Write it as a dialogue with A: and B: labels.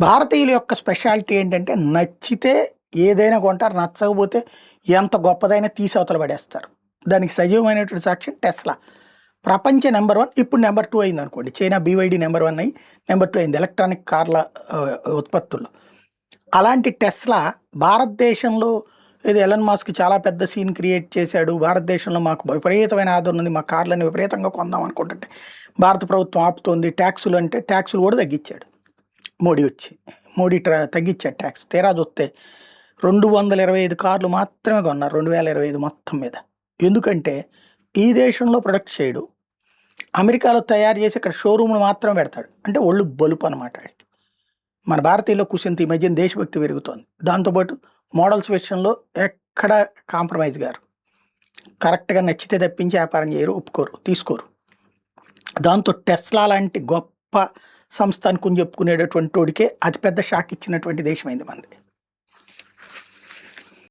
A: భారతీయుల యొక్క స్పెషాలిటీ ఏంటంటే నచ్చితే ఏదైనా కొంటారు, నచ్చకపోతే ఎంత గొప్పదైనా తీసి అవతల పడేస్తారు. దానికి సజీవమైనటువంటి సాక్ష్యం టెస్లా. ప్రపంచ నెంబర్ 1, ఇప్పుడు నెంబర్ 2 అయింది అనుకోండి. చైనా బీవైడీ నెంబర్ 1 అయ్యి నెంబర్ 2 అయింది ఎలక్ట్రానిక్ కార్ల ఉత్పత్తుల్లో. అలాంటి టెస్లా భారతదేశంలో ఏదో ఎలన్ మాస్క్ చాలా పెద్ద సీన్ క్రియేట్ చేశాడు, భారతదేశంలో మాకు విపరీతమైన ఆదరణ ఉంది, మా కార్లను విపరీతంగా కొందాం అనుకుంటుంటే భారత ప్రభుత్వం ఆపుతోంది. ట్యాక్సులు అంటే ట్యాక్సులు కూడా తగ్గించాడు మోడీ వచ్చి. మోడీ తగ్గించాడు ట్యాక్స్. తీరా చూస్తే 225 కార్లు మాత్రమే కొన్నారు 2025 మొత్తం మీద. ఎందుకంటే ఈ దేశంలో ప్రొడక్ట్ చేయడు, అమెరికాలో తయారు చేసి ఇక్కడ షోరూమ్లు మాత్రం పెడతాడు. అంటే ఒళ్ళు బలుపు అనమాట ఆడికి. మన భారతీయుల్లో కుసింత ఈ మధ్యన దేశభక్తి పెరుగుతోంది. దాంతోపాటు మోడల్స్ విషయంలో ఎక్కడ కాంప్రమైజ్ గారు. కరెక్ట్గా నచ్చితే తప్పించి వ్యాపారం చేయరు, ఒప్పుకోరు, తీసుకోరు. దాంతో టెస్లా లాంటి గొప్ప సంస్థ అనుకుని చెప్పుకునేటటువంటి వాడికే అతిపెద్ద షాక్ ఇచ్చినటువంటి దేశమైంది మనది.